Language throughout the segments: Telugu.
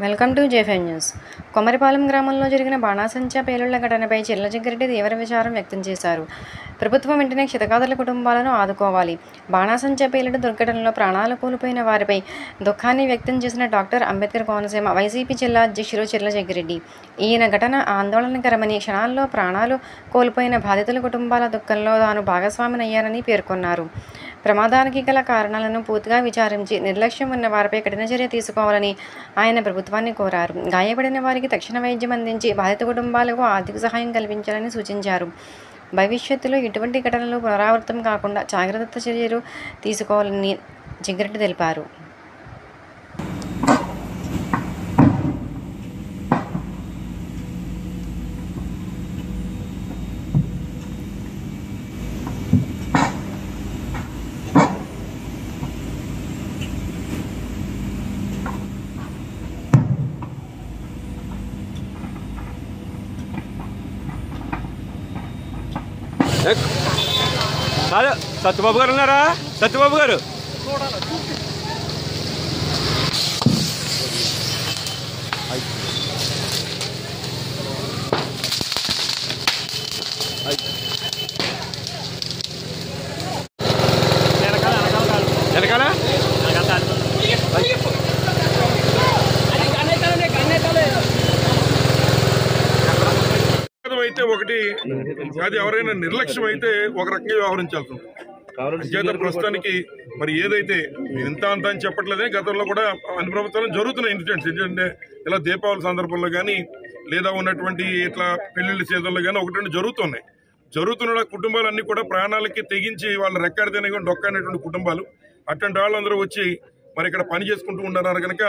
వెల్కమ్ టు జే5 న్యూస్. కొమరిపాలెం గ్రామంలో జరిగిన బాణాసంచా పేలుళ్ల ఘటనపై చిల్లజగ్గిరెడ్డి తీవ్ర విచారం వ్యక్తం చేశారు. ప్రభుత్వం వెంటనే క్షతగాత్రుల కుటుంబాలను ఆదుకోవాలి. బాణాసంచా పేలుడు దుర్ఘటనలో ప్రాణాలు కోల్పోయిన వారిపై దుఃఖాన్ని వ్యక్తం చేసిన డాక్టర్ అంబేద్కర్ కోనసీమ వైసీపీ జిల్లా అధ్యక్షులు చిల్లజగ్గిరెడ్డి. ఈయన ఘటన ఆందోళనకరమని, క్షణాల్లో ప్రాణాలు కోల్పోయిన బాధితుల కుటుంబాల దుఃఖంలో తాను భాగస్వామినయ్యానని పేర్కొన్నారు. ప్రమాదానికి గల కారణాలను పూర్తిగా విచారించి నిర్లక్ష్యం ఉన్న వారిపై కఠిన చర్య తీసుకోవాలని ఆయన ప్రభుత్వాన్ని కోరారు. గాయపడిన వారికి తక్షణ వైద్యం అందించి బాధిత కుటుంబాలకు ఆర్థిక సహాయం కల్పించాలని సూచించారు. భవిష్యత్తులో ఇటువంటి ఘటనలు పునరావృతం కాకుండా జాగ్రత్త చర్యలు తీసుకోవాలని జగ్గిరెడ్డి తెలిపారు. సత్యబాబు గారు ఉన్నారా? సత్యబాబు గారు వెనకాల అయితే ఒకటి అది ఎవరైనా నిర్లక్ష్యం అయితే ఒక రకంగా వ్యవహరించాల్సి ఉంటుంది. చేత ప్రస్తుతానికి మరి ఏదైతే ఇంత అంత అని చెప్పట్లేదే, గతంలో కూడా అన్ని ప్రభుత్వాలు జరుగుతున్న ఇన్సిడెంట్స్ ఏంటంటే ఇలా దీపావళి సందర్భంలో కానీ లేదా ఉన్నటువంటి ఇట్లా పెళ్లిళ్ళ సీజన్లో కానీ ఒకటి జరుగుతున్న కుటుంబాలన్నీ కూడా ప్రాణాలకి తెగించి వాళ్ళ రెక్కాడితేనే డొక్కనేటువంటి కుటుంబాలు. అటువంటి వాళ్ళందరూ వచ్చి మరి ఇక్కడ పని చేసుకుంటూ ఉన్నారు కనుక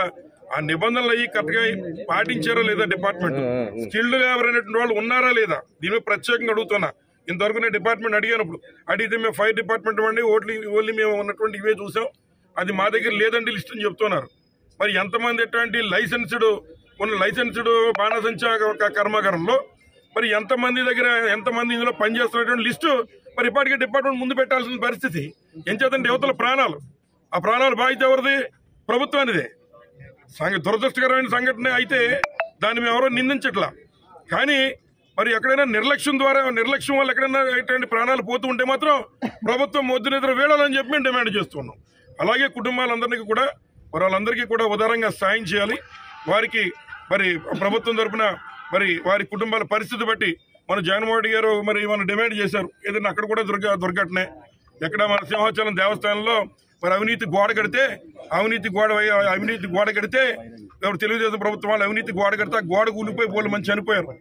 ఆ నిబంధనలు అయ్యి కరెక్ట్గా పాటించారా లేదా డిపార్ట్మెంట్, స్కిల్డ్ లేబర్ అనేటువంటి వాళ్ళు ఉన్నారా లేదా, దీని మీద ప్రత్యేకంగా అడుగుతున్నా. ఇంతవరకు నేను డిపార్ట్మెంట్ అడిగినప్పుడు అడిగితే మేము ఫైర్ డిపార్ట్మెంట్ అండి ఓన్లీ మేము ఉన్నటువంటి ఇవే చూసాం, అది మా దగ్గర లేదండి లిస్ట్ అని చెప్తున్నారు. మరి ఎంతమంది ఎటువంటి లైసెన్స్డ్ బాణాసంచా కర్మాగారంలో మరి ఎంతమంది ఇందులో పనిచేస్తున్నటువంటి లిస్టు మరి ఇప్పటికే డిపార్ట్మెంట్ ముందు పెట్టాల్సిన పరిస్థితి. ఎంచేతంటే యువతల ప్రాణాలు, ఆ ప్రాణాలు బాధ్యత ఎవరిది? ప్రభుత్వానిదే. దురదృష్టకరమైన సంఘటన అయితే దాన్ని మేము ఎవరో నిందించట్లా, కానీ మరి ఎక్కడైనా నిర్లక్ష్యం వల్ల ఎక్కడైనా ఇటువంటి ప్రాణాలు పోతూ ఉంటే మాత్రం ప్రభుత్వం మొద్దునిద్ర వేళాలని చెప్పి మేము డిమాండ్ చేస్తున్నాం. అలాగే కుటుంబాలందరికీ కూడా వాళ్ళందరికీ కూడా ఉదారంగా సాయం చేయాలి. వారికి మరి ప్రభుత్వం తరఫున మరి వారి కుటుంబాల పరిస్థితి బట్టి మన జగన్మోహన్ రెడ్డి గారు మరి మనం డిమాండ్ చేశారు. ఏదైనా అక్కడ కూడా దుర్ఘటనే ఎక్కడ మన సింహాచలం దేవస్థానంలో మరి అవినీతి గోడ కడితే ఎవరు తెలుగుదేశం ప్రభుత్వం వాళ్ళు అవినీతి గోడ కడితే ఆ గోడ కూలిపోయి పోలు మంది చనిపోయారు.